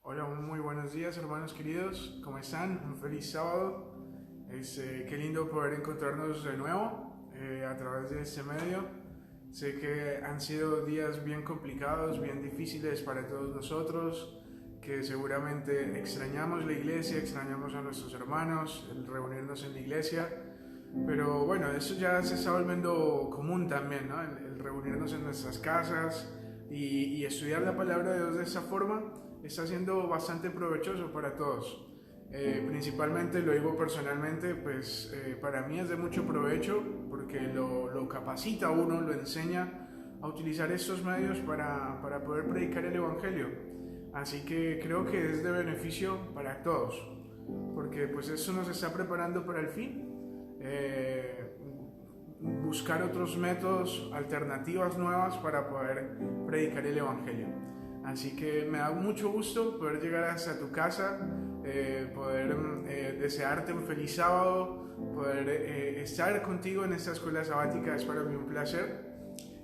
Hola, muy buenos días hermanos queridos, ¿cómo están? Un feliz sábado. Qué lindo poder encontrarnos de nuevo a través de este medio. Sé que han sido días bien complicados, bien difíciles para todos nosotros, que seguramente extrañamos la iglesia, extrañamos a nuestros hermanos, el reunirnos en la iglesia, pero bueno, eso ya se está volviendo común también, ¿no? El reunirnos en nuestras casas y estudiar la palabra de Dios de esa forma está siendo bastante provechoso para todos. Principalmente lo digo personalmente, pues para mí es de mucho provecho porque lo capacita a uno, lo enseña a utilizar estos medios para poder predicar el Evangelio. Así que creo que es de beneficio para todos, porque pues eso nos está preparando para el fin. Buscar otros métodos, alternativas nuevas para poder predicar el Evangelio. Así que me da mucho gusto poder llegar hasta tu casa, poder desearte un feliz sábado, poder estar contigo en esta escuela sabática. Es para mí un placer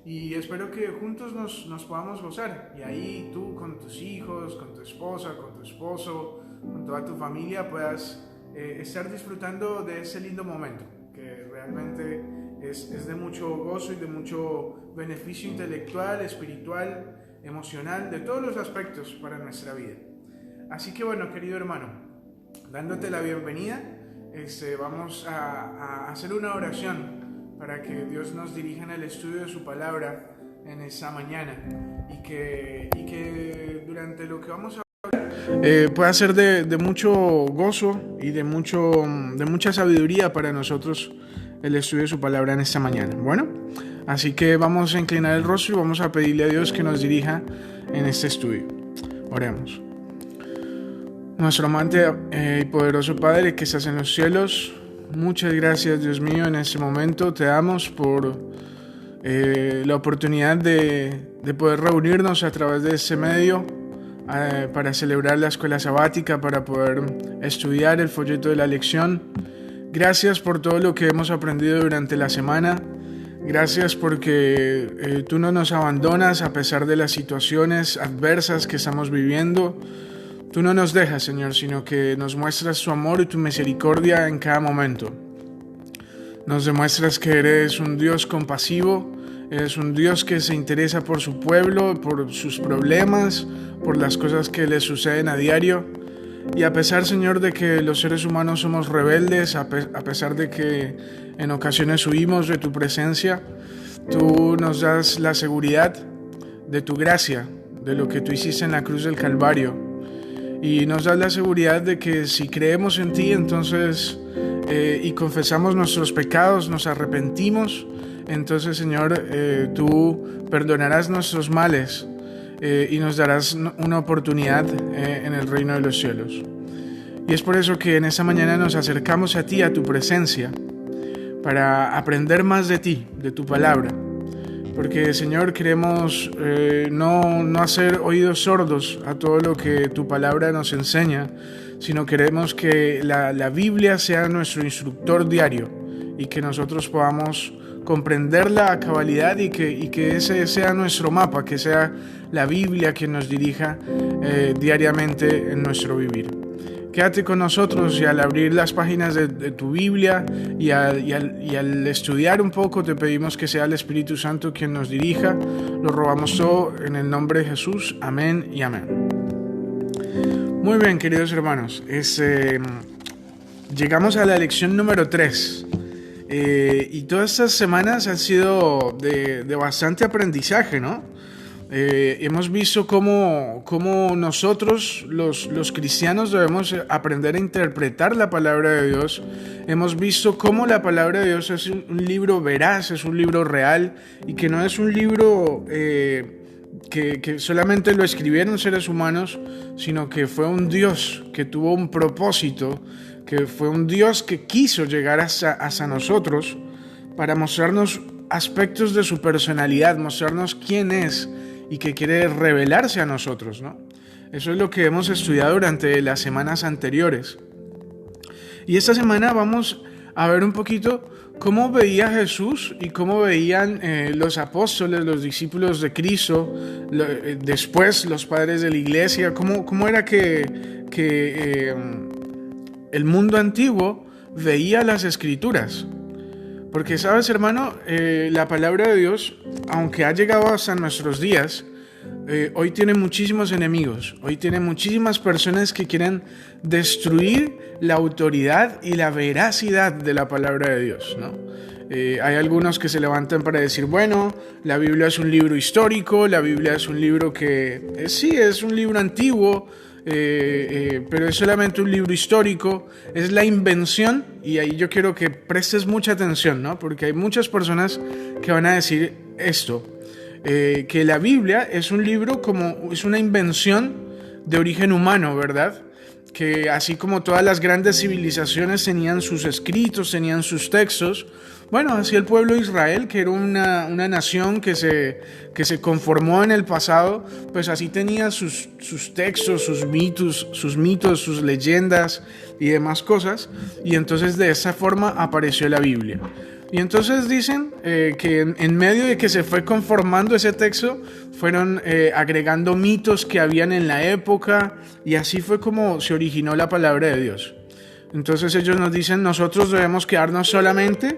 y espero que juntos nos podamos gozar, y ahí tú con tus hijos, con tu esposa, con tu esposo, con toda tu familia puedas estar disfrutando de ese lindo momento que realmente es de mucho gozo y de mucho beneficio intelectual, espiritual, emocional, de todos los aspectos para nuestra vida. Así que bueno, querido hermano, dándote la bienvenida, vamos a hacer una oración para que Dios nos dirija en el estudio de su palabra en esta mañana y que durante lo que vamos a pueda ser de mucho gozo y de mucha sabiduría para nosotros el estudio de su palabra en esta mañana. Bueno, así que vamos a inclinar el rostro y vamos a pedirle a Dios que nos dirija en este estudio. Oremos. Nuestro amante y poderoso Padre que estás en los cielos, muchas gracias, Dios mío, en este momento te damos por la oportunidad de poder reunirnos a través de este medio para celebrar la escuela sabática, para poder estudiar el folleto de la lección. Gracias por todo lo que hemos aprendido durante la semana. Gracias porque tú no nos abandonas a pesar de las situaciones adversas que estamos viviendo. Tú no nos dejas, Señor, sino que nos muestras tu amor y tu misericordia en cada momento. Nos demuestras que eres un Dios compasivo, eres un Dios que se interesa por su pueblo, por sus problemas, por las cosas que le suceden a diario. Y a pesar, Señor, de que los seres humanos somos rebeldes, a pesar de que en ocasiones huimos de tu presencia, tú nos das la seguridad de tu gracia, de lo que tú hiciste en la cruz del Calvario. Y nos das la seguridad de que si creemos en ti, entonces, y confesamos nuestros pecados, nos arrepentimos, entonces, Señor, tú perdonarás nuestros males y nos darás una oportunidad en el reino de los cielos. Y es por eso que en esta mañana nos acercamos a ti, a tu presencia, para aprender más de ti, de tu palabra. Porque, Señor, queremos no hacer oídos sordos a todo lo que tu palabra nos enseña, sino queremos que la Biblia sea nuestro instructor diario y que nosotros podamos comprenderla a cabalidad y que ese sea nuestro mapa, que sea la Biblia quien nos dirija diariamente en nuestro vivir. Quédate con nosotros y al abrir las páginas de tu Biblia y al estudiar un poco te pedimos que sea el Espíritu Santo quien nos dirija. Lo rogamos todo en el nombre de Jesús. Amén y amén. Muy bien, queridos hermanos. Llegamos a la lección número 3. Y todas estas semanas han sido de bastante aprendizaje, ¿no? Hemos visto cómo nosotros, los cristianos, debemos aprender a interpretar la palabra de Dios. Hemos visto cómo la palabra de Dios es un libro veraz, es un libro real, y que no es un libro que solamente lo escribieron seres humanos, sino que fue un Dios que tuvo un propósito, que fue un Dios que quiso llegar hasta nosotros para mostrarnos aspectos de su personalidad, mostrarnos quién es y que quiere revelarse a nosotros, ¿no? Eso es lo que hemos estudiado durante las semanas anteriores. Y esta semana vamos a ver un poquito cómo veía Jesús y cómo veían los apóstoles, los discípulos de Cristo, después los padres de la iglesia, cómo era que el mundo antiguo veía las escrituras. Porque sabes, hermano, la palabra de Dios, aunque ha llegado hasta nuestros días, hoy tiene muchísimos enemigos, hoy tiene muchísimas personas que quieren destruir la autoridad y la veracidad de la palabra de Dios, ¿no? Hay algunos que se levantan para decir, bueno, la Biblia es un libro histórico, la Biblia es un libro que sí, es un libro antiguo, pero es solamente un libro histórico, es la invención, y ahí yo quiero que prestes mucha atención, ¿no? Porque hay muchas personas que van a decir esto, que la Biblia es un libro es una invención de origen humano, ¿verdad? Que así como todas las grandes civilizaciones tenían sus escritos, tenían sus textos, bueno, así el pueblo de Israel, que era una nación que se conformó en el pasado, pues así tenía sus textos, sus mitos, sus leyendas y demás cosas, y entonces de esa forma apareció la Biblia. Y entonces dicen que en medio de que se fue conformando ese texto, fueron agregando mitos que habían en la época, y así fue como se originó la palabra de Dios. Entonces ellos nos dicen, nosotros debemos quedarnos solamente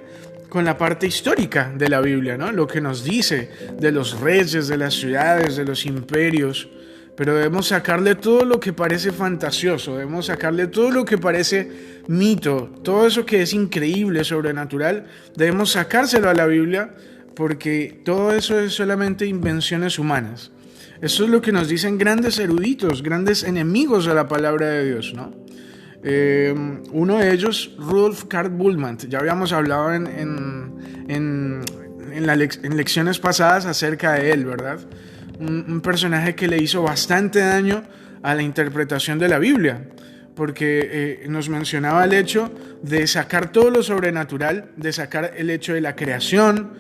con la parte histórica de la Biblia, ¿no? Lo que nos dice de los reyes, de las ciudades, de los imperios, pero debemos sacarle todo lo que parece fantasioso, debemos sacarle todo lo que parece mito, todo eso que es increíble, sobrenatural, debemos sacárselo a la Biblia, porque todo eso es solamente invenciones humanas. Eso es lo que nos dicen grandes eruditos, grandes enemigos de la palabra de Dios, ¿no? Uno de ellos, Rudolf Karl Bultmann, ya habíamos hablado en lecciones pasadas acerca de él, ¿verdad? Un personaje que le hizo bastante daño a la interpretación de la Biblia, porque nos mencionaba el hecho de sacar todo lo sobrenatural, de sacar el hecho de la creación,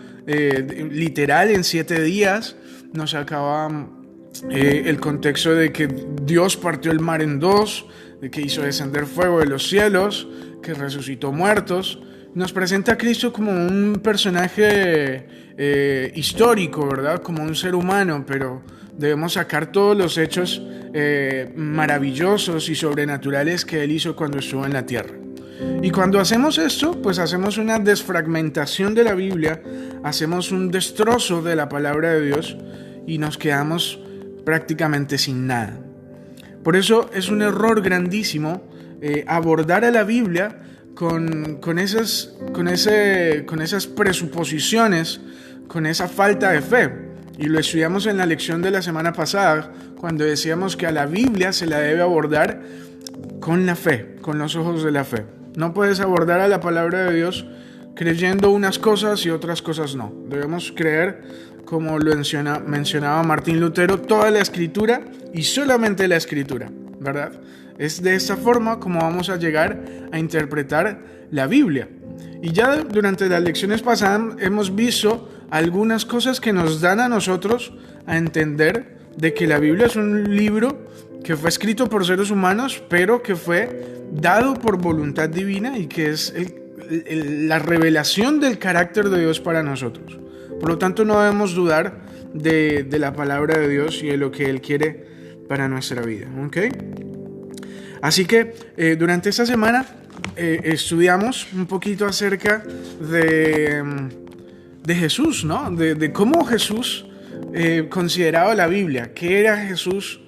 literal en 7 días, nos sacaba el contexto de que Dios partió el mar en 2, de que hizo descender fuego de los cielos, que resucitó muertos. Nos presenta a Cristo como un personaje histórico, ¿verdad? Como un ser humano, pero debemos sacar todos los hechos maravillosos y sobrenaturales que Él hizo cuando estuvo en la tierra. Y cuando hacemos esto, pues hacemos una desfragmentación de la Biblia, hacemos un destrozo de la palabra de Dios y nos quedamos prácticamente sin nada. Por eso es un error grandísimo abordar a la Biblia con esas presuposiciones, con esa falta de fe. Y lo estudiamos en la lección de la semana pasada, cuando decíamos que a la Biblia se la debe abordar con la fe, con los ojos de la fe. No puedes abordar a la palabra de Dios creyendo unas cosas y otras cosas no. Debemos creer, como lo mencionaba Martín Lutero, toda la Escritura y solamente la Escritura, ¿verdad? Es de esta forma como vamos a llegar a interpretar la Biblia. Y ya durante las lecciones pasadas hemos visto algunas cosas que nos dan a nosotros a entender de que la Biblia es un libro que fue escrito por seres humanos, pero que fue dado por voluntad divina y que es la revelación del carácter de Dios para nosotros. Por lo tanto, no debemos dudar de la palabra de Dios y de lo que Él quiere para nuestra vida, ¿ok? Así que durante esta semana estudiamos un poquito acerca de Jesús, ¿no? De cómo Jesús consideraba la Biblia, qué era Jesús,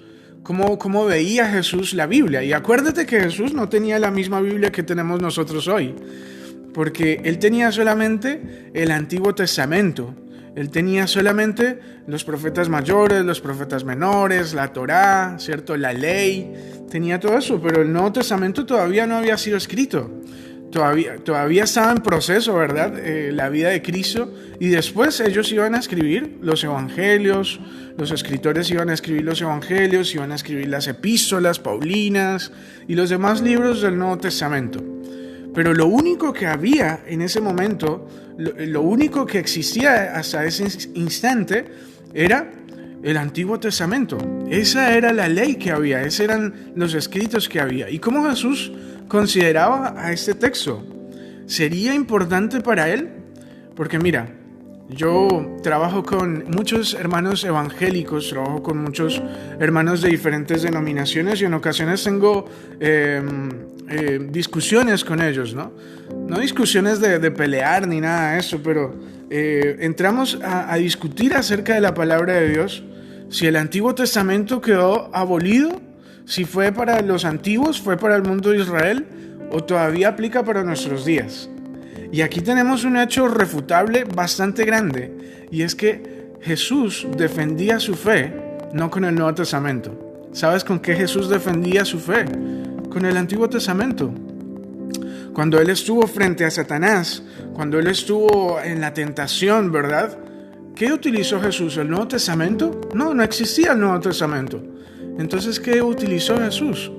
cómo veía Jesús la Biblia. Y acuérdate que Jesús no tenía la misma Biblia que tenemos nosotros hoy, porque Él tenía solamente el Antiguo Testamento. Él tenía solamente los profetas mayores, los profetas menores, la Torá, ¿cierto? La ley, tenía todo eso, pero el Nuevo Testamento todavía no había sido escrito. Todavía estaba en proceso, ¿verdad? La vida de Cristo, y después ellos iban a escribir los evangelios, los escritores iban a escribir los evangelios, iban a escribir las epístolas paulinas y los demás libros del Nuevo Testamento. Pero lo único que había en ese momento, lo único que existía hasta ese instante era el Antiguo Testamento. Esa era la ley que había, esos eran los escritos que había. ¿Y cómo Jesús consideraba a este texto? ¿sería importante para él? Porque mira, yo trabajo con muchos hermanos evangélicos, trabajo con muchos hermanos de diferentes denominaciones y en ocasiones tengo discusiones con ellos, ¿no? No discusiones de pelear ni nada de eso, pero entramos a discutir acerca de la palabra de Dios, si el Antiguo Testamento quedó abolido, si fue para los antiguos, fue para el mundo de Israel o todavía aplica para nuestros días. Y aquí tenemos un hecho refutable bastante grande, y es que Jesús defendía su fe no con el Nuevo Testamento. ¿Sabes con qué Jesús defendía su fe? Con el Antiguo Testamento. Cuando él estuvo frente a Satanás, cuando él estuvo en la tentación, ¿verdad? ¿Qué utilizó Jesús? ¿El Nuevo Testamento? No existía el Nuevo Testamento. Entonces, ¿qué utilizó Jesús?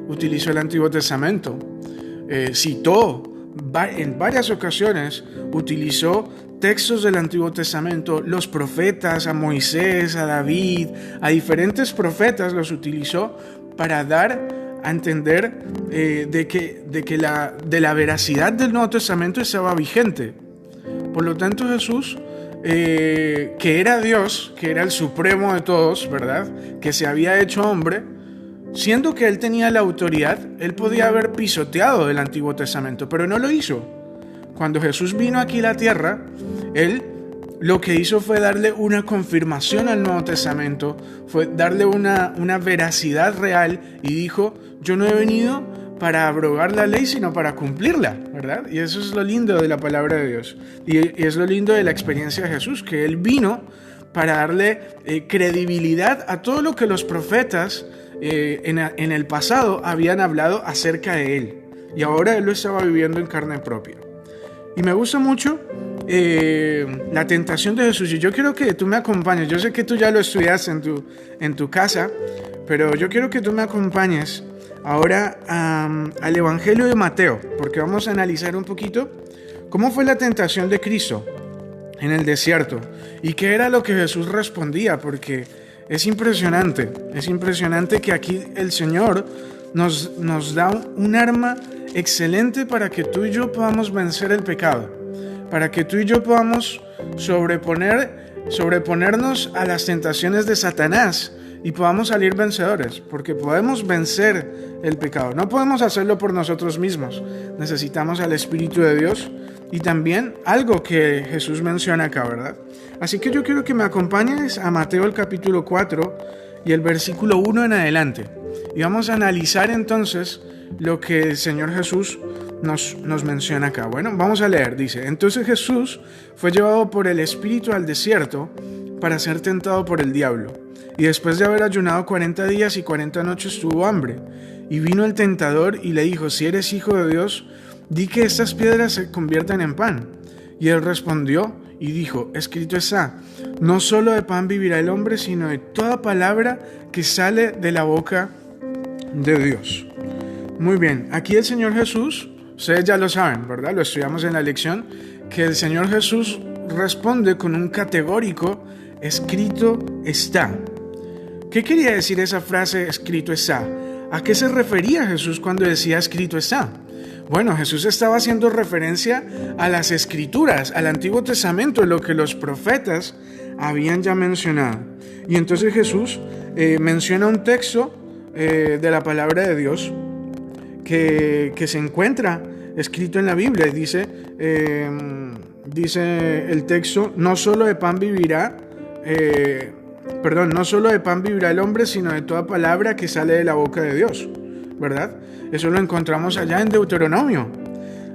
Utilizó el Antiguo Testamento. Citó en varias ocasiones, utilizó textos del Antiguo Testamento, los profetas, a Moisés, a David, a diferentes profetas los utilizó para dar a entender de la veracidad del Nuevo Testamento estaba vigente. Por lo tanto, Jesús, que era Dios, que era el supremo de todos, ¿verdad? Que se había hecho hombre, siendo que él tenía la autoridad, él podía haber pisoteado el Antiguo Testamento, pero no lo hizo. Cuando Jesús vino aquí a la tierra, él lo que hizo fue darle una confirmación al Nuevo Testamento, fue darle una veracidad real y dijo, yo no he venido para abrogar la ley, sino para cumplirla, ¿verdad? Y eso es lo lindo de la palabra de Dios. Y es lo lindo de la experiencia de Jesús, que él vino para darle credibilidad a todo lo que los profetas en el pasado habían hablado acerca de él, y ahora él lo estaba viviendo en carne propia. Y me gusta mucho la tentación de Jesús, y yo quiero que tú me acompañes. Yo sé que tú ya lo estudiaste en tu casa, pero yo quiero que tú me acompañes ahora al Evangelio de Mateo, porque vamos a analizar un poquito cómo fue la tentación de Cristo en el desierto y qué era lo que Jesús respondía, porque es impresionante que aquí el Señor nos da un arma excelente para que tú y yo podamos vencer el pecado, para que tú y yo podamos sobreponernos a las tentaciones de Satanás y podamos salir vencedores, porque podemos vencer el pecado. No podemos hacerlo por nosotros mismos, necesitamos al Espíritu de Dios y también algo que Jesús menciona acá, ¿verdad? Así que yo quiero que me acompañes a Mateo el capítulo 4 y el versículo 1 en adelante. Y vamos a analizar entonces lo que el Señor Jesús nos menciona acá. Bueno, vamos a leer. Dice, entonces Jesús fue llevado por el Espíritu al desierto para ser tentado por el diablo. Y después de haber ayunado 40 días y 40 noches tuvo hambre. Y vino el tentador y le dijo, si eres hijo de Dios, di que estas piedras se conviertan en pan. Y él respondió y dijo, escrito está, no solo de pan vivirá el hombre, sino de toda palabra que sale de la boca de Dios. Muy bien, aquí el Señor Jesús, ustedes ya lo saben, ¿verdad? Lo estudiamos en la lección, que el Señor Jesús responde con un categórico, escrito está. ¿Qué quería decir esa frase, escrito está? ¿A qué se refería Jesús cuando decía escrito está? Bueno, Jesús estaba haciendo referencia a las Escrituras, al Antiguo Testamento, lo que los profetas habían ya mencionado. Y entonces Jesús menciona un texto de la palabra de Dios que se encuentra escrito en la Biblia. Dice el texto, no solo de pan vivirá el hombre, sino de toda palabra que sale de la boca de Dios, ¿verdad? Eso lo encontramos allá en Deuteronomio,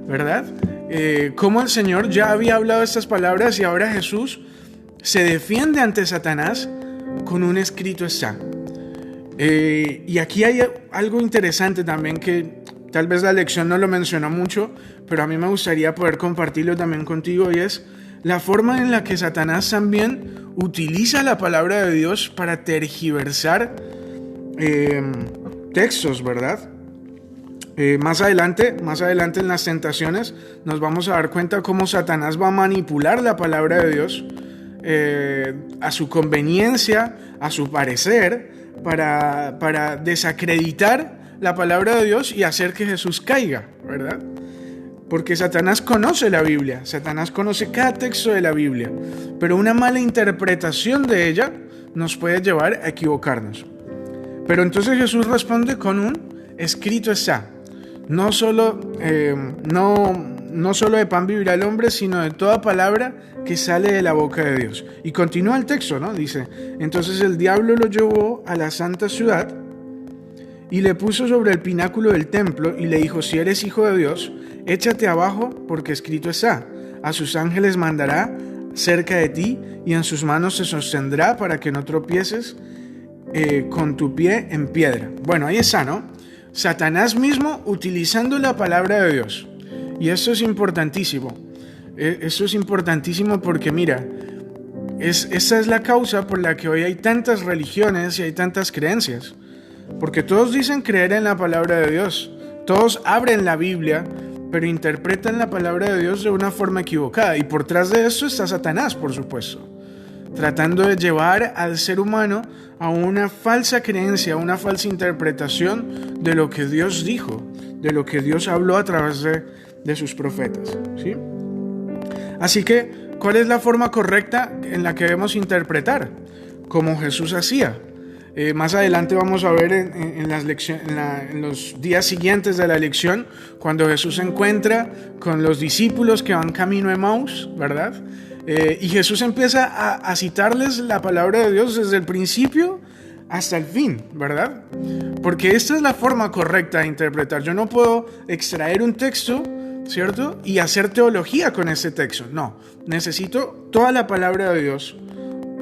¿verdad? Cómo el Señor ya había hablado estas palabras y ahora Jesús se defiende ante Satanás con un escrito está. Y aquí hay algo interesante también que tal vez la lección no lo mencionó mucho, pero a mí me gustaría poder compartirlo también contigo, y es la forma en la que Satanás también utiliza la palabra de Dios para tergiversar textos, ¿verdad? Más adelante en las tentaciones nos vamos a dar cuenta cómo Satanás va a manipular la palabra de Dios a su conveniencia, a su parecer, para desacreditar la palabra de Dios y hacer que Jesús caiga, ¿verdad? Porque Satanás conoce la Biblia, Satanás conoce cada texto de la Biblia, pero una mala interpretación de ella nos puede llevar a equivocarnos. Pero entonces Jesús responde con un escrito está. No solo de pan vivirá el hombre, sino de toda palabra que sale de la boca de Dios. Y continúa el texto, ¿no? Dice, entonces el diablo lo llevó a la santa ciudad y le puso sobre el pináculo del templo y le dijo, si eres hijo de Dios, échate abajo, porque escrito está, a sus ángeles mandará cerca de ti y en sus manos te sostendrá para que no tropieces con tu pie en piedra. Bueno, ahí está, ¿no? Satanás mismo utilizando la palabra de Dios. Y esto es importantísimo. Eso es importantísimo porque mira, esa es la causa por la que hoy hay tantas religiones y hay tantas creencias. Porque todos dicen creer en la palabra de Dios. Todos abren la Biblia, pero interpretan la palabra de Dios de una forma equivocada. Y por tras de eso está Satanás, por supuesto, tratando de llevar al ser humano a una falsa creencia, a una falsa interpretación de lo que Dios dijo, de lo que Dios habló a través de sus profetas, ¿sí? Así que, ¿cuál es la forma correcta en la que debemos interpretar? Como Jesús hacía. Más adelante vamos a ver en los días siguientes de la lección, cuando Jesús se encuentra con los discípulos que van camino a Emaús, ¿verdad? Y Jesús empieza a citarles la palabra de Dios desde el principio hasta el fin, ¿verdad? Porque esta es la forma correcta de interpretar. Yo no puedo extraer un texto, ¿cierto? Y hacer teología con ese texto. No, necesito toda la palabra de Dios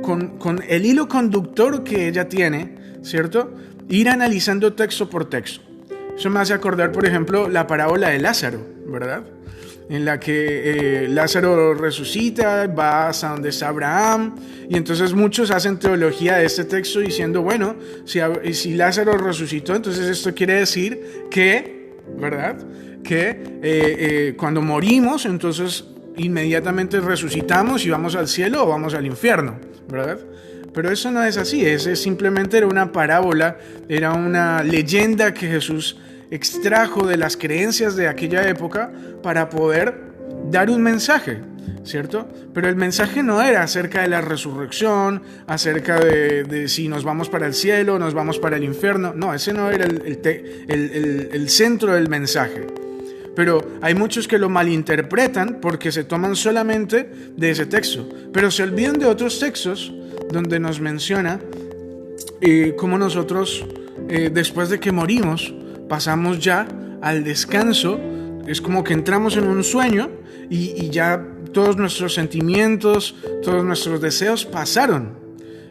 con el hilo conductor que ella tiene, ¿cierto? Ir analizando texto por texto. Eso me hace acordar, por ejemplo, la parábola de Lázaro, ¿verdad? En la que Lázaro resucita, va hasta donde está Abraham, y entonces muchos hacen teología de este texto diciendo, bueno, si Lázaro resucitó, entonces esto quiere decir que, ¿verdad? Que cuando morimos, entonces inmediatamente resucitamos y vamos al cielo o vamos al infierno, ¿verdad? Pero eso no es así, ese simplemente era una parábola, era una leyenda que Jesús extrajo de las creencias de aquella época para poder dar un mensaje, ¿cierto? Pero el mensaje no era acerca de la resurrección, acerca de si nos vamos para el cielo, nos vamos para el infierno. No, ese no era el centro del mensaje. Pero hay muchos que lo malinterpretan porque se toman solamente de ese texto, pero se olvidan de otros textos donde nos menciona cómo nosotros, después de que morimos, pasamos ya al descanso. Es como que entramos en un sueño y ya todos nuestros sentimientos, todos nuestros deseos pasaron.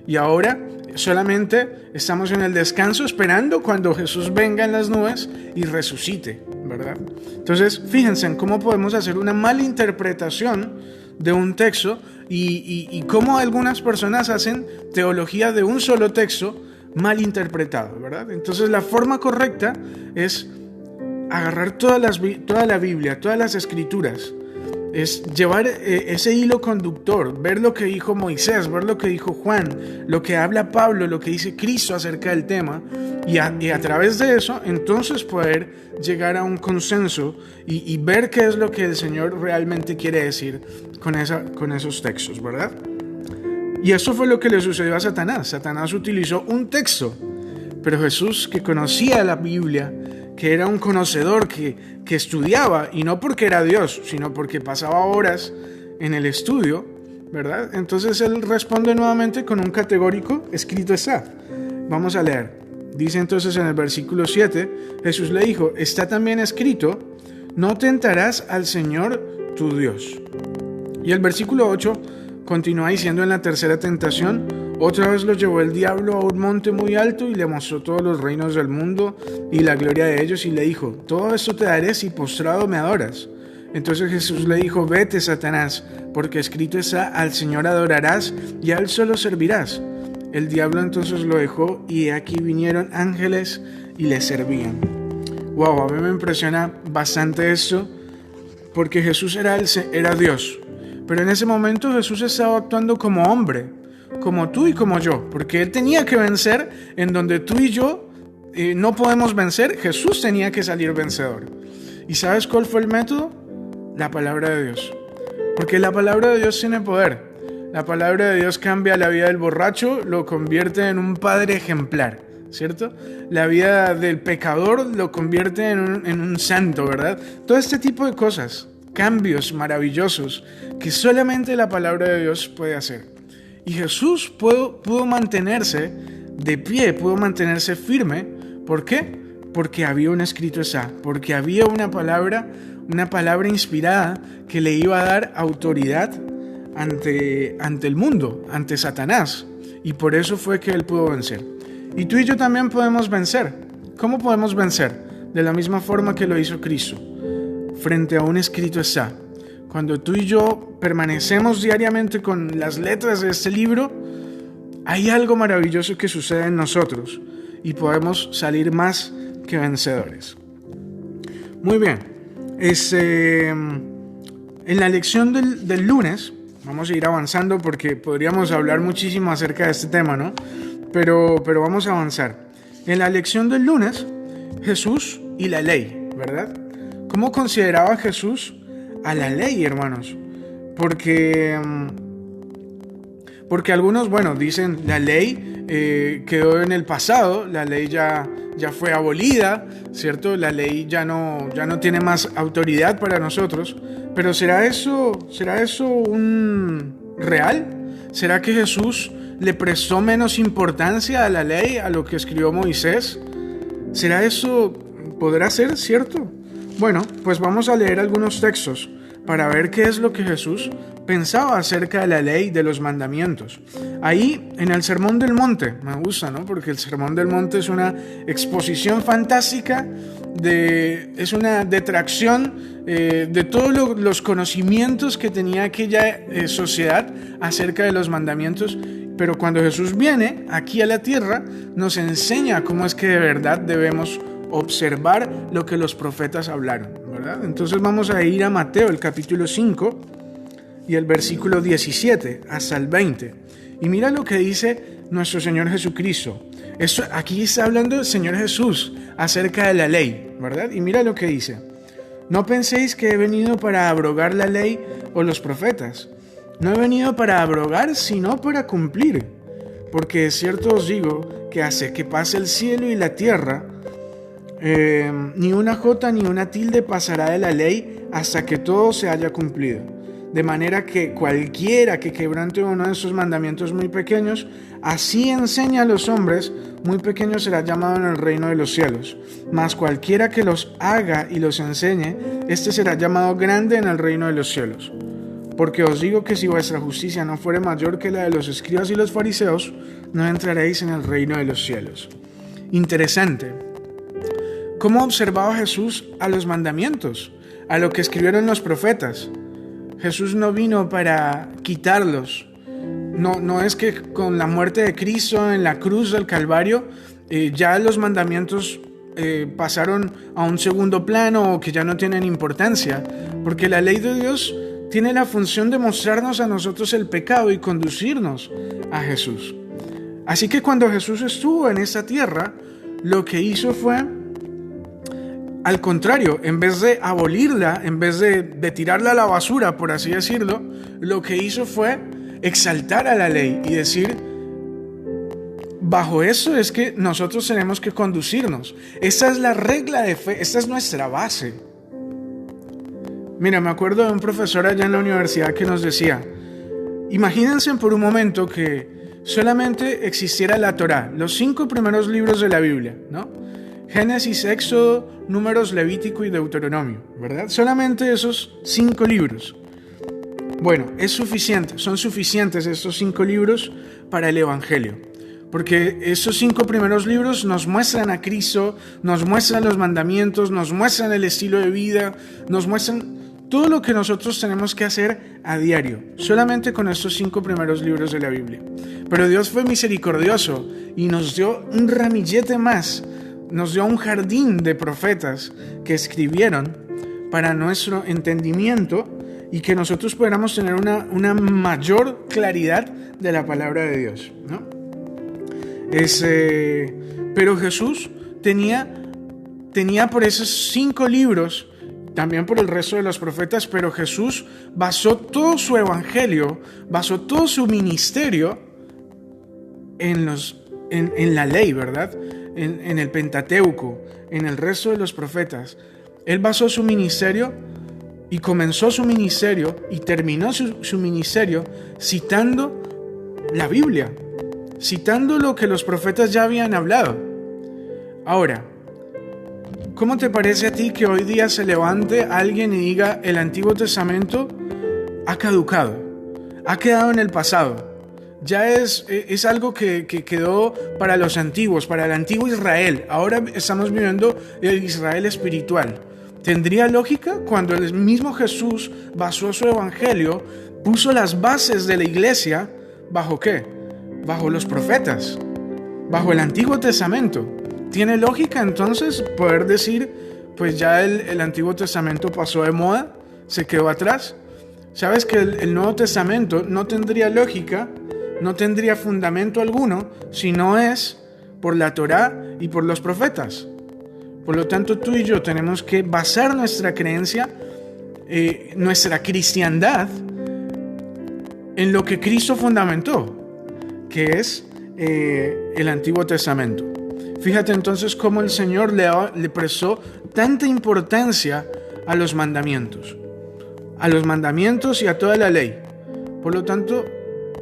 Y ahora solamente estamos en el descanso esperando cuando Jesús venga en las nubes y resucite, ¿verdad? Entonces, fíjense en cómo podemos hacer una mala interpretación de un texto y cómo algunas personas hacen teología de un solo texto mal interpretado, ¿verdad? Entonces, la forma correcta es agarrar toda la Biblia, todas las escrituras, es llevar ese hilo conductor, ver lo que dijo Moisés, ver lo que dijo Juan, lo que habla Pablo, lo que dice Cristo acerca del tema, y a través de eso entonces poder llegar a un consenso y ver qué es lo que el Señor realmente quiere decir con esos textos, ¿verdad? Y eso fue lo que le sucedió a Satanás. Satanás utilizó un texto, pero Jesús, que conocía la Biblia, que era un conocedor, que estudiaba, y no porque era Dios, sino porque pasaba horas en el estudio, ¿verdad? Entonces él responde nuevamente con un categórico, escrito está. Vamos a leer. Dice entonces en el versículo 7, Jesús le dijo, está también escrito, no tentarás al Señor tu Dios. Y el versículo 8 continúa diciendo en la tercera tentación, otra vez lo llevó el diablo a un monte muy alto y le mostró todos los reinos del mundo y la gloria de ellos y le dijo, todo esto te daré si postrado me adoras. Entonces Jesús le dijo, vete Satanás, porque escrito está, al Señor adorarás y a Él solo servirás. El diablo entonces lo dejó y aquí vinieron ángeles y le servían. Wow, a mí me impresiona bastante esto, porque Jesús era Dios, pero en ese momento Jesús estaba actuando como hombre, como tú y como yo, porque Él tenía que vencer en donde tú y yo no podemos vencer. Jesús tenía que salir vencedor. ¿Y sabes cuál fue el método? la palabra de Dios. Porque la palabra de Dios tiene poder. La palabra de Dios cambia la vida del borracho, lo convierte en un padre ejemplar, ¿cierto? La vida del pecador lo convierte en un santo, ¿verdad? Todo este tipo de cosas, cambios maravillosos que solamente la palabra de Dios puede hacer. Y Jesús pudo mantenerse de pie, pudo mantenerse firme. ¿Por qué? Porque había un escrito esa, porque había una palabra inspirada que le iba a dar autoridad ante el mundo, ante Satanás. Y por eso fue que él pudo vencer. Y tú y yo también podemos vencer. ¿Cómo podemos vencer? De la misma forma que lo hizo Cristo, frente a un escrito esa. Cuando tú y yo permanecemos diariamente con las letras de este libro, hay algo maravilloso que sucede en nosotros y podemos salir más que vencedores. Muy bien. En la lección del lunes, vamos a ir avanzando porque podríamos hablar muchísimo acerca de este tema, ¿no? Pero vamos a avanzar. En la lección del lunes, Jesús y la ley, ¿verdad? ¿Cómo consideraba Jesús a la ley, hermanos? Porque algunos, dicen la ley quedó en el pasado, la ley ya fue abolida, ¿cierto? La ley ya no tiene más autoridad para nosotros. Pero ¿será eso real? ¿Será que Jesús le prestó menos importancia a la ley, a lo que escribió Moisés? ¿Será eso? ¿Podrá ser cierto? Bueno, pues vamos a leer algunos textos para ver qué es lo que Jesús pensaba acerca de la ley, de los mandamientos. Ahí, en el Sermón del Monte, me gusta, ¿no? Porque el Sermón del Monte es una exposición fantástica, es una detracción de todos los conocimientos que tenía aquella sociedad acerca de los mandamientos. Pero cuando Jesús viene aquí a la tierra, nos enseña cómo es que de verdad debemos observar lo que los profetas hablaron, ¿verdad? Entonces vamos a ir a Mateo, el capítulo 5 y el versículo 17 hasta el 20. Y mira lo que dice nuestro Señor Jesucristo. Aquí está hablando el Señor Jesús acerca de la ley, ¿verdad? Y mira lo que dice. No penséis que he venido para abrogar la ley o los profetas. No he venido para abrogar, sino para cumplir. Porque de cierto os digo que hace que pase el cielo y la tierra, ni una jota ni una tilde pasará de la ley hasta que todo se haya cumplido. De manera que cualquiera que quebrante uno de esos mandamientos muy pequeños, así enseña a los hombres, muy pequeño será llamado en el reino de los cielos. Mas cualquiera que los haga y los enseñe, este será llamado grande en el reino de los cielos. Porque os digo que si vuestra justicia no fuere mayor que la de los escribas y los fariseos, no entraréis en el reino de los cielos. Interesante. ¿Cómo observaba Jesús a los mandamientos, a lo que escribieron los profetas? Jesús no vino para quitarlos. No es que con la muerte de Cristo en la cruz del Calvario ya los mandamientos pasaron a un segundo plano o que ya no tienen importancia, porque la ley de Dios tiene la función de mostrarnos a nosotros el pecado y conducirnos a Jesús. Así que cuando Jesús estuvo en esta tierra, lo que hizo fue, al contrario, en vez de abolirla, en vez de tirarla a la basura, por así decirlo, lo que hizo fue exaltar a la ley y decir, bajo eso es que nosotros tenemos que conducirnos. Esta es la regla de fe, esta es nuestra base. Mira, me acuerdo de un profesor allá en la universidad que nos decía, imagínense por un momento que solamente existiera la Torá, los 5 primeros libros de la Biblia, ¿no? Génesis, Éxodo, Números, Levítico y Deuteronomio, ¿verdad? Solamente esos 5 libros. Bueno, son suficientes estos 5 libros para el Evangelio. Porque esos 5 primeros libros nos muestran a Cristo, nos muestran los mandamientos, nos muestran el estilo de vida, nos muestran todo lo que nosotros tenemos que hacer a diario, solamente con estos 5 primeros libros de la Biblia. Pero Dios fue misericordioso y nos dio un ramillete más, nos dio un jardín de profetas que escribieron para nuestro entendimiento y que nosotros pudiéramos tener una mayor claridad de la palabra de Dios, ¿no? Pero Jesús tenía por esos 5 libros también por el resto de los profetas, pero Jesús basó todo su evangelio, basó todo su ministerio en la ley, ¿verdad? En el Pentateuco, en el resto de los profetas. Él basó su ministerio y comenzó su ministerio y terminó su ministerio citando la Biblia, citando lo que los profetas ya habían hablado. Ahora, ¿cómo te parece a ti que hoy día se levante alguien y diga el Antiguo Testamento ha caducado, ha quedado en el pasado? Ya es algo que quedó para los antiguos, para el antiguo Israel. Ahora estamos viviendo el Israel espiritual. ¿Tendría lógica cuando el mismo Jesús basó su evangelio, puso las bases de la iglesia, ¿bajo qué? Bajo los profetas, bajo el Antiguo Testamento. ¿Tiene lógica entonces poder decir, pues ya el Antiguo Testamento pasó de moda, se quedó atrás? ¿Sabes que el Nuevo Testamento no tendría lógica, no tendría fundamento alguno si no es por la Torá y por los profetas? Por lo tanto, tú y yo tenemos que basar nuestra creencia, nuestra cristiandad, en lo que Cristo fundamentó, que es el Antiguo Testamento. Fíjate entonces cómo el Señor le prestó tanta importancia a los mandamientos y a toda la ley. Por lo tanto,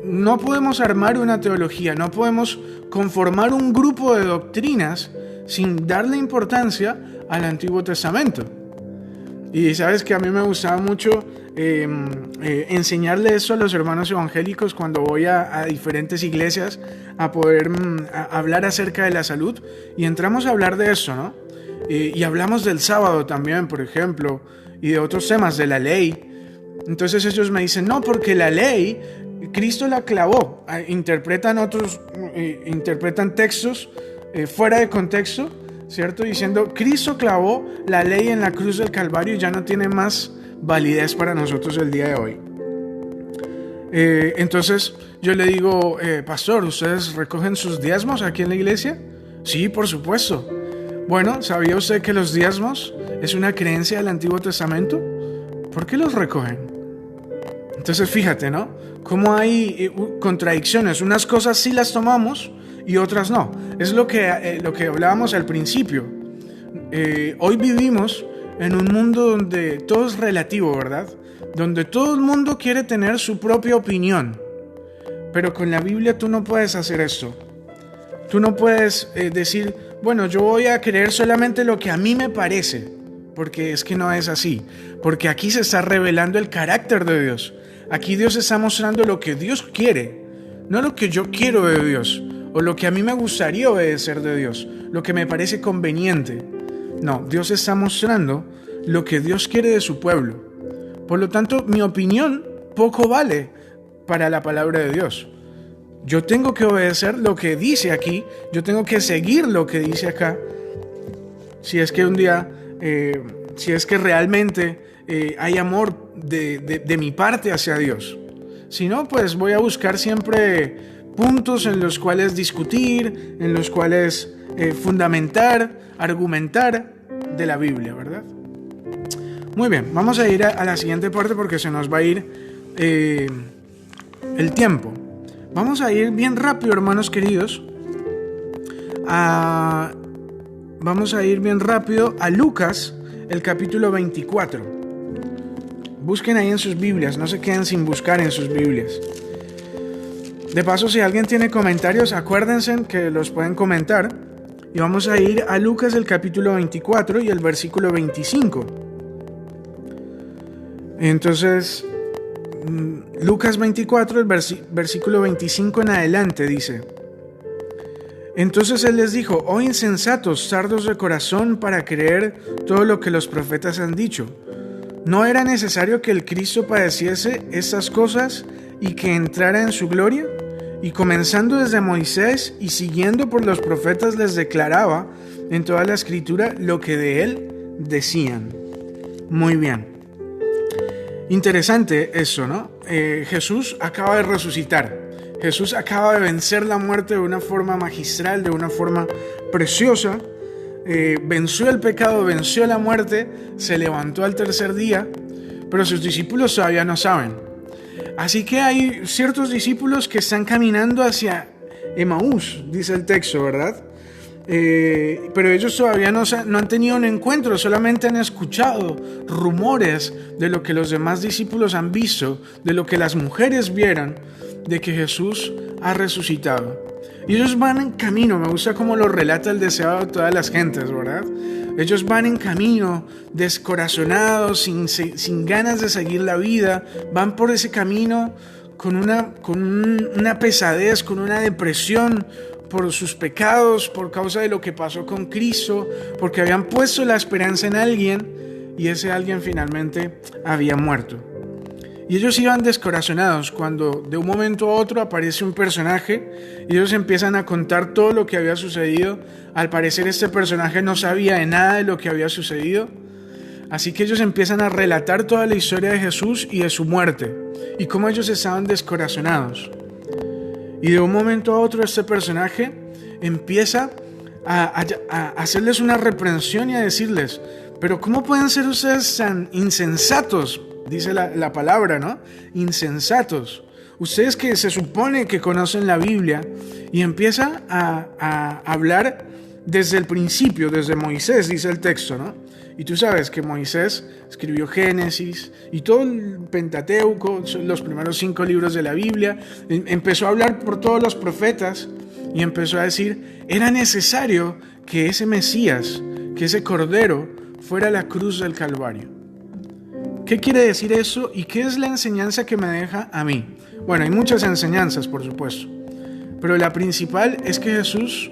no podemos armar una teología, no podemos conformar un grupo de doctrinas sin darle importancia al Antiguo Testamento. Y sabes que a mí me gustaba mucho enseñarle eso a los hermanos evangélicos cuando voy a diferentes iglesias a poder hablar acerca de la salud, y entramos a hablar de eso, ¿no? Y hablamos del sábado también, por ejemplo, y de otros temas, de la ley. Entonces ellos me dicen, no, porque la ley Cristo la clavó. Interpretan textos fuera de contexto, ¿cierto? Diciendo, Cristo clavó la ley en la cruz del Calvario y ya no tiene más validez para nosotros el día de hoy. Entonces yo le digo, pastor, ¿ustedes recogen sus diezmos aquí en la iglesia? Sí, por supuesto. Bueno, ¿sabía usted que los diezmos es una creencia del Antiguo Testamento? ¿Por qué los recogen? Entonces fíjate, ¿no? Cómo hay contradicciones. Unas cosas sí las tomamos y otras no. Es lo que hablábamos al principio. Hoy vivimos en un mundo donde todo es relativo, ¿verdad? Donde todo el mundo quiere tener su propia opinión. Pero con la Biblia tú no puedes hacer esto. Tú no puedes decir, bueno, yo voy a creer solamente lo que a mí me parece, porque es que no es así. Porque aquí se está revelando el carácter de Dios. Aquí Dios está mostrando lo que Dios quiere, no lo que yo quiero de Dios, o lo que a mí me gustaría obedecer de Dios, lo que me parece conveniente. No, Dios está mostrando lo que Dios quiere de su pueblo. Por lo tanto, mi opinión poco vale para la palabra de Dios. Yo tengo que obedecer lo que dice aquí, yo tengo que seguir lo que dice acá, si es que un día, si es que realmente hay amor de mi parte hacia Dios. Si no, pues voy a buscar siempre puntos en los cuales discutir, en los cuales fundamentar, argumentar de la Biblia, ¿verdad? Muy bien, vamos a ir a la siguiente parte porque se nos va a ir el tiempo. Vamos a ir bien rápido, hermanos queridos. Vamos a ir bien rápido a Lucas, el capítulo 24. Busquen ahí en sus Biblias, no se queden sin buscar en sus Biblias. De paso, si alguien tiene comentarios, acuérdense que los pueden comentar. Y vamos a ir a Lucas, el capítulo 24 y el versículo 25. Entonces, Lucas 24, el versículo 25 en adelante dice: Entonces él les dijo, oh insensatos, tardos de corazón para creer todo lo que los profetas han dicho. ¿No era necesario que el Cristo padeciese estas cosas y que entrara en su gloria? Y comenzando desde Moisés y siguiendo por los profetas les declaraba en toda la escritura lo que de él decían. Muy bien. Interesante eso, ¿no? Jesús acaba de resucitar. Jesús acaba de vencer la muerte de una forma magistral, de una forma preciosa. venció el pecado, venció la muerte, se levantó al tercer día, pero sus discípulos todavía no saben. Así que hay ciertos discípulos que están caminando hacia Emaús, dice el texto, ¿verdad? Pero ellos todavía no han tenido un encuentro, solamente han escuchado rumores de lo que los demás discípulos han visto, de lo que las mujeres vieron, de que Jesús ha resucitado. Y ellos van en camino, me gusta cómo lo relata el deseado de todas las gentes, ¿verdad? Ellos van en camino, descorazonados, sin ganas de seguir la vida, van por ese camino con una pesadez, con una depresión por sus pecados, por causa de lo que pasó con Cristo, porque habían puesto la esperanza en alguien y ese alguien finalmente había muerto. Y ellos iban descorazonados cuando de un momento a otro aparece un personaje y ellos empiezan a contar todo lo que había sucedido. Al parecer este personaje no sabía de nada de lo que había sucedido, así que ellos empiezan a relatar toda la historia de Jesús y de su muerte y cómo ellos estaban descorazonados. Y de un momento a otro este personaje empieza a hacerles una reprensión y a decirles: pero ¿cómo pueden ser ustedes tan insensatos? Dice la palabra, ¿no? Insensatos. Ustedes que se supone que conocen la Biblia, y empieza a hablar desde el principio, desde Moisés, dice el texto, ¿no? Y tú sabes que Moisés escribió Génesis y todo el Pentateuco, los primeros 5 libros de la Biblia. Empezó a hablar por todos los profetas y empezó a decir: era necesario que ese Mesías, que ese Cordero, fuera a la cruz del Calvario. ¿Qué quiere decir eso y qué es la enseñanza que me deja a mí? Bueno, hay muchas enseñanzas, por supuesto, pero la principal es que Jesús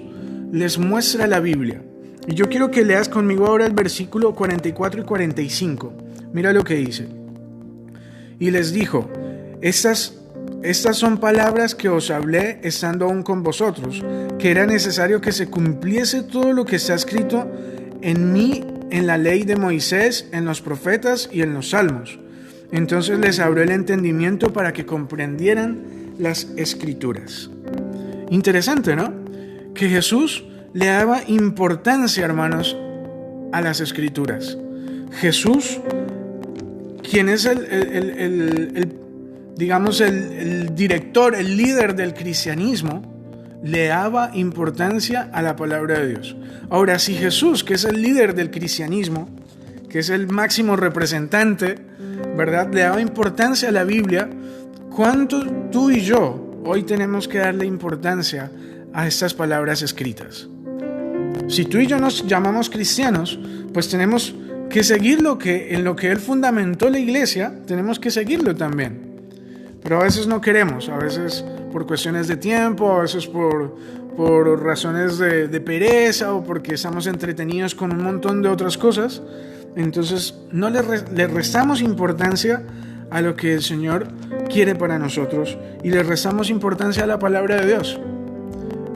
les muestra la Biblia. Y yo quiero que leas conmigo ahora el versículo 44 y 45. Mira lo que dice. Y les dijo: estas son palabras que os hablé estando aún con vosotros, que era necesario que se cumpliese todo lo que está escrito en mí, en la ley de Moisés, en los profetas y en los salmos. Entonces les abrió el entendimiento para que comprendieran las escrituras. Interesante, ¿no? Que Jesús le daba importancia, hermanos, a las escrituras. Jesús, quien es digamos, el director, el líder del cristianismo, le daba importancia a la palabra de Dios. Ahora, si Jesús, que es el líder del cristianismo, que es el máximo representante, ¿verdad?, le daba importancia a la Biblia, ¿cuánto tú y yo hoy tenemos que darle importancia a estas palabras escritas? Si tú y yo nos llamamos cristianos, pues tenemos que seguir en lo que Él fundamentó la iglesia, tenemos que seguirlo también. Pero a veces no queremos, a veces por cuestiones de tiempo, a veces por razones de pereza o porque estamos entretenidos con un montón de otras cosas. Entonces no le restamos importancia a lo que el Señor quiere para nosotros y le restamos importancia a la palabra de Dios.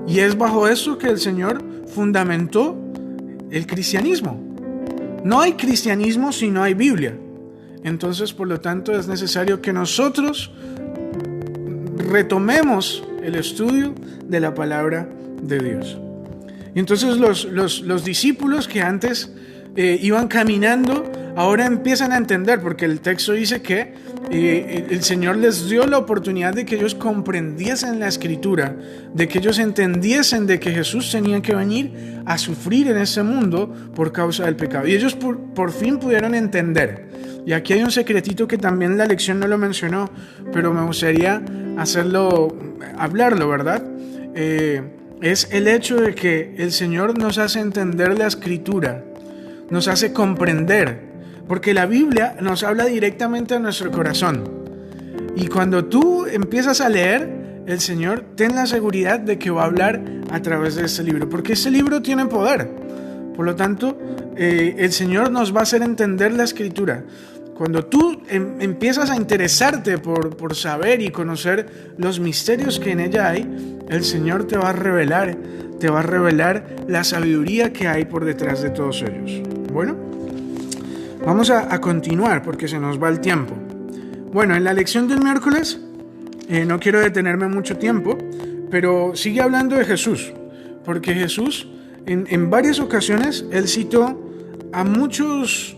Y es bajo eso que el Señor fundamentó el cristianismo. No hay cristianismo si no hay Biblia. Entonces, por lo tanto, es necesario que nosotros retomemos el estudio de la palabra de Dios. Y entonces los discípulos que antes iban caminando, ahora empiezan a entender, porque el texto dice que el Señor les dio la oportunidad de que ellos comprendiesen la Escritura, de que ellos entendiesen de que Jesús tenía que venir a sufrir en este mundo por causa del pecado. Y ellos por fin pudieron entender. Y aquí hay un secretito que también la lección no lo mencionó, pero me gustaría hablarlo, ¿verdad? Es el hecho de que el Señor nos hace entender la Escritura, nos hace comprender, porque la Biblia nos habla directamente a nuestro corazón. Y cuando tú empiezas a leer, el Señor, ten la seguridad de que va a hablar a través de este libro, porque este libro tiene poder. Por lo tanto, el Señor nos va a hacer entender la Escritura. Cuando tú empiezas a interesarte por saber y conocer los misterios que en ella hay, el Señor te va a revelar la sabiduría que hay por detrás de todos ellos. Bueno, vamos a continuar porque se nos va el tiempo. Bueno, en la lección del miércoles, no quiero detenerme mucho tiempo, pero sigue hablando de Jesús, porque Jesús en varias ocasiones, él citó a muchos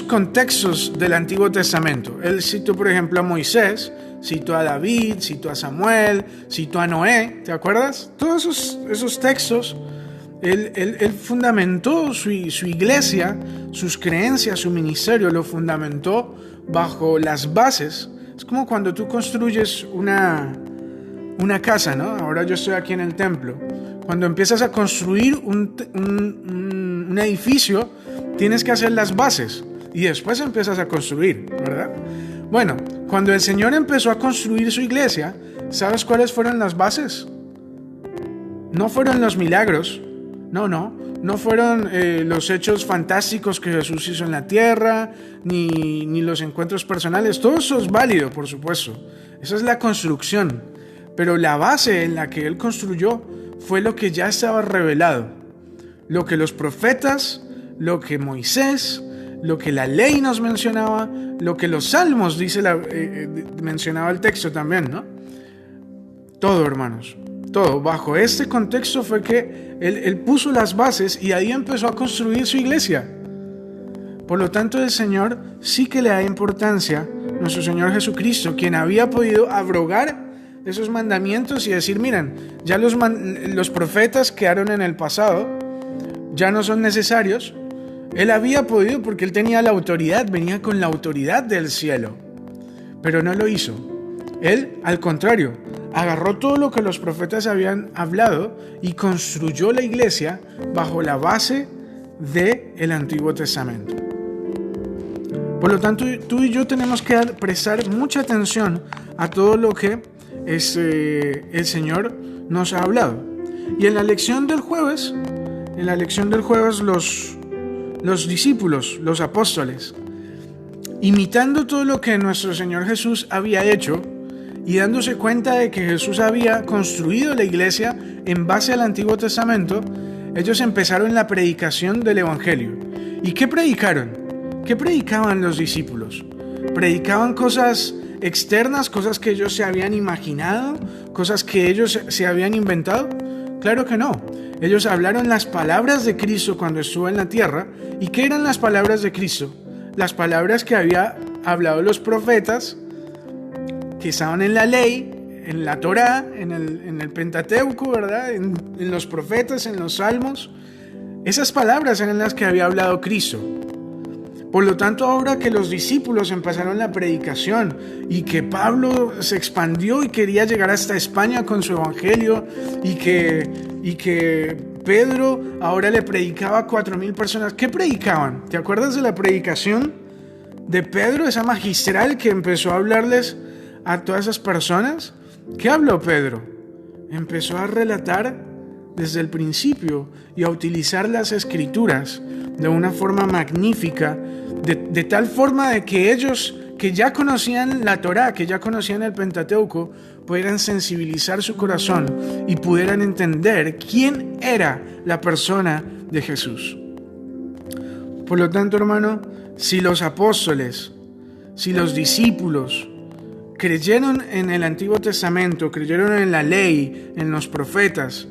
contextos del Antiguo Testamento. Él citó, por ejemplo, a Moisés, citó a David, citó a Samuel, citó a Noé, ¿te acuerdas? Todos esos textos, él fundamentó su iglesia, sus creencias, su ministerio, lo fundamentó bajo las bases. Es como cuando tú construyes una casa, ¿no? Ahora yo estoy aquí en el templo. Cuando empiezas a construir un edificio, tienes que hacer las bases y después empiezas a construir, ¿verdad? Bueno, cuando el Señor empezó a construir su iglesia, ¿sabes cuáles fueron las bases? No fueron los milagros, no fueron los hechos fantásticos que Jesús hizo en la tierra, ni los encuentros personales. Todo eso es válido, por supuesto. Esa es la construcción. Pero la base en la que Él construyó fue lo que ya estaba revelado. Lo que los profetas, lo que Moisés, lo que la ley nos mencionaba, lo que los salmos mencionaba el texto también, ¿no? Todo, hermanos, todo. Bajo este contexto fue que él puso las bases y ahí empezó a construir su iglesia. Por lo tanto, el Señor sí que le da importancia, nuestro Señor Jesucristo, quien había podido abrogar esos mandamientos y decir, miren, ya los profetas quedaron en el pasado, ya no son necesarios. Él había podido porque él tenía la autoridad, venía con la autoridad del cielo, pero no lo hizo. Él, al contrario, agarró todo lo que los profetas habían hablado y construyó la iglesia bajo la base del Antiguo Testamento. Por lo tanto, tú y yo tenemos que prestar mucha atención a todo lo que el Señor nos ha hablado. Y en la lección del jueves, los discípulos, los apóstoles, imitando todo lo que nuestro Señor Jesús había hecho y dándose cuenta de que Jesús había construido la iglesia en base al Antiguo Testamento, ellos empezaron la predicación del Evangelio. ¿Y qué predicaron? ¿Qué predicaban los discípulos? ¿Predicaban cosas externas, cosas que ellos se habían imaginado, cosas que ellos se habían inventado? Claro que no. Ellos hablaron las palabras de Cristo cuando estuvo en la tierra. ¿Y qué eran las palabras de Cristo? Las palabras que había hablado los profetas, que estaban en la ley, en la Torá, en el Pentateuco, ¿verdad? En los profetas, en los salmos. Esas palabras eran las que había hablado Cristo. Por lo tanto, ahora que los discípulos empezaron la predicación y que Pablo se expandió y quería llegar hasta España con su evangelio y que Pedro ahora le predicaba a 4,000 personas, ¿qué predicaban? ¿Te acuerdas de la predicación de Pedro, esa magistral que empezó a hablarles a todas esas personas? ¿Qué habló Pedro? Empezó a relatar desde el principio y a utilizar las escrituras de una forma magnífica, de tal forma de que ellos que ya conocían la Torá, que ya conocían el Pentateuco, pudieran sensibilizar su corazón y pudieran entender quién era la persona de Jesús. Por lo tanto, hermano, si los apóstoles, si los discípulos creyeron en el Antiguo Testamento, creyeron en la ley, en los profetas,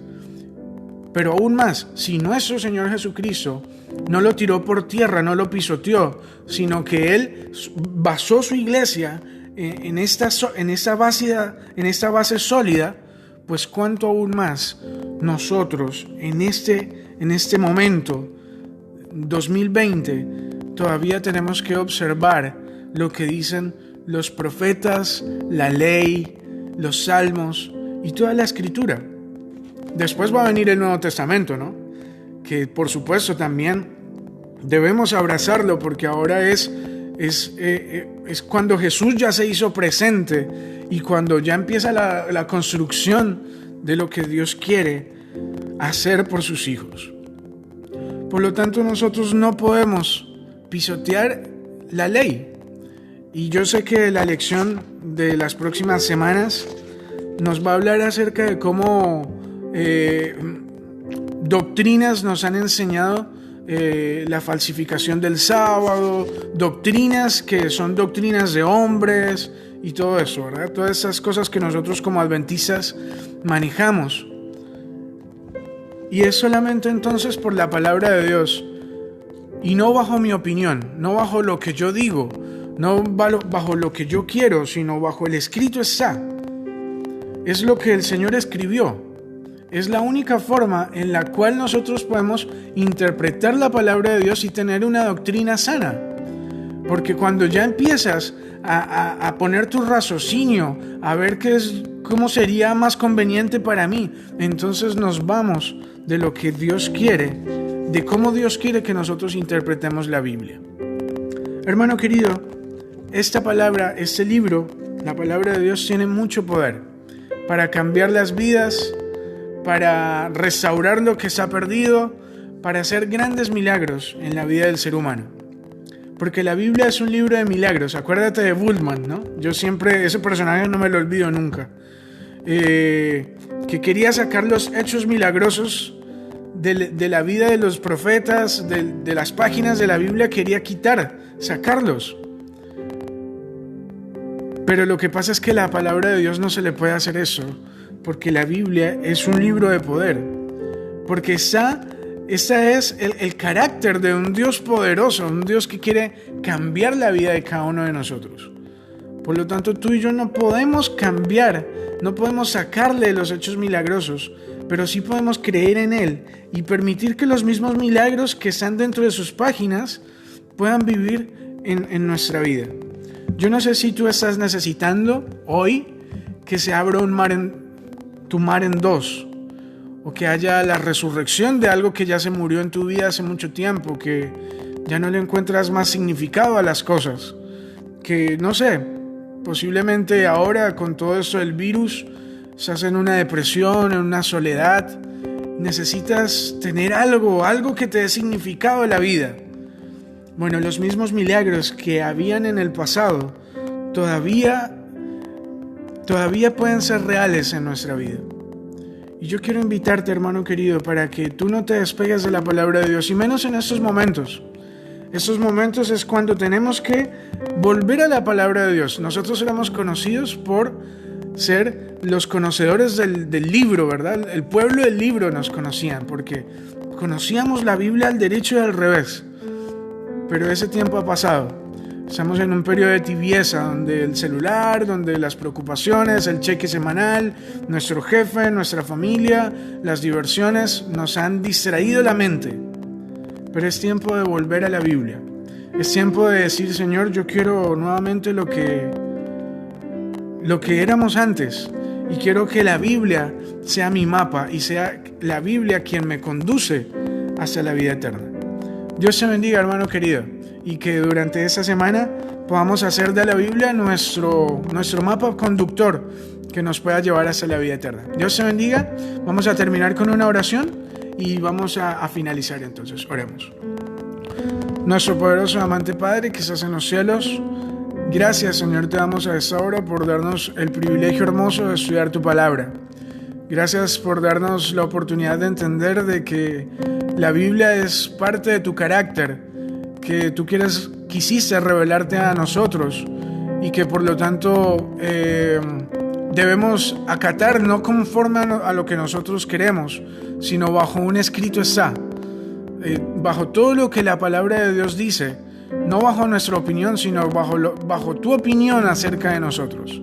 pero aún más, si nuestro Señor Jesucristo no lo tiró por tierra, no lo pisoteó, sino que Él basó su iglesia en esta base sólida, pues cuánto aún más nosotros en este momento, 2020, todavía tenemos que observar lo que dicen los profetas, la ley, los salmos y toda la escritura. Después va a venir el Nuevo Testamento, ¿no? Que por supuesto también debemos abrazarlo porque ahora es cuando Jesús ya se hizo presente y cuando ya empieza la construcción de lo que Dios quiere hacer por sus hijos. Por lo tanto, nosotros no podemos pisotear la ley. Y yo sé que la lección de las próximas semanas nos va a hablar acerca de cómo doctrinas nos han enseñado la falsificación del sábado, doctrinas que son doctrinas de hombres y todo eso, ¿verdad? Todas esas cosas que nosotros como adventistas manejamos. Y es solamente entonces por la palabra de Dios, y no bajo mi opinión, no bajo lo que yo digo, no bajo lo que yo quiero, sino bajo el escrito está. Es lo que el Señor escribió. Es la única forma en la cual nosotros podemos interpretar la palabra de Dios y tener una doctrina sana. Porque cuando ya empiezas a poner tu raciocinio, a ver cómo sería más conveniente para mí, entonces nos vamos de lo que Dios quiere, de cómo Dios quiere que nosotros interpretemos la Biblia. Hermano querido, esta palabra, este libro, la palabra de Dios tiene mucho poder para cambiar las vidas, para restaurar lo que se ha perdido, para hacer grandes milagros en la vida del ser humano. Porque la Biblia es un libro de milagros. Acuérdate de Bultmann, ¿no? Yo siempre, ese personaje no me lo olvido nunca. Que quería sacar los hechos milagrosos de la vida de los profetas, de las páginas de la Biblia, quería sacarlos. Pero lo que pasa es que la palabra de Dios no se le puede hacer eso, porque la Biblia es un libro de poder. Porque ese es el carácter de un Dios poderoso, un Dios que quiere cambiar la vida de cada uno de nosotros. Por lo tanto, tú y yo no podemos cambiar, no podemos sacarle los hechos milagrosos, pero sí podemos creer en Él y permitir que los mismos milagros que están dentro de sus páginas puedan vivir en nuestra vida. Yo no sé si tú estás necesitando hoy que se abra tu mar en dos, o que haya la resurrección de algo que ya se murió en tu vida hace mucho tiempo, que ya no le encuentras más significado a las cosas, que no sé, posiblemente ahora con todo esto del virus estás en una depresión, en una soledad, necesitas tener algo que te dé significado a la vida. Bueno, los mismos milagros que habían en el pasado todavía pueden ser reales en nuestra vida. Y yo quiero invitarte, hermano querido, para que tú no te despegues de la palabra de Dios, y menos en estos momentos. Estos momentos es cuando tenemos que volver a la palabra de Dios. Nosotros éramos conocidos por ser los conocedores del libro, ¿verdad? El pueblo del libro nos conocían, porque conocíamos la Biblia al derecho y al revés. Pero ese tiempo ha pasado. Estamos en un periodo de tibieza, donde el celular, donde las preocupaciones, el cheque semanal, nuestro jefe, nuestra familia, las diversiones nos han distraído la mente. Pero es tiempo de volver a la Biblia. Es tiempo de decir, Señor, yo quiero nuevamente lo que éramos antes. Y quiero que la Biblia sea mi mapa y sea la Biblia quien me conduce hacia la vida eterna. Dios te bendiga, hermano querido, y que durante esta semana podamos hacer de la Biblia nuestro mapa conductor que nos pueda llevar hacia la vida eterna. Dios te bendiga. Vamos a terminar con una oración y vamos a finalizar entonces. Oremos. Nuestro poderoso amante Padre que estás en los cielos, gracias, Señor, te damos a esta hora por darnos el privilegio hermoso de estudiar tu palabra. Gracias por darnos la oportunidad de entender de que la Biblia es parte de tu carácter, que tú quisiste revelarte a nosotros y que por lo tanto debemos acatar no conforme a lo que nosotros queremos, sino bajo un escrito está, bajo todo lo que la palabra de Dios dice, no bajo nuestra opinión, sino bajo tu opinión acerca de nosotros.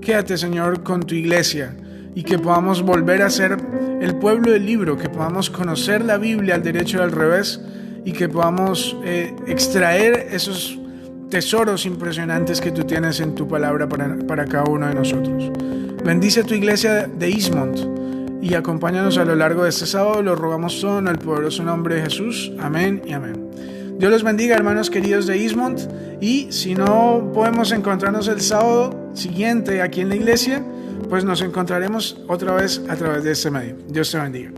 Quédate, Señor, con tu iglesia y que podamos volver a ser el pueblo del libro, que podamos conocer la Biblia al derecho y al revés y que podamos extraer esos tesoros impresionantes que tú tienes en tu palabra para cada uno de nosotros. Bendice tu iglesia de Eastmont y acompáñanos a lo largo de este sábado. Lo rogamos todo en el poderoso nombre de Jesús. Amén y amén. Dios los bendiga, hermanos queridos de Eastmont, y si no podemos encontrarnos el sábado siguiente aquí en la iglesia, pues nos encontraremos otra vez a través de este medio. Dios te bendiga.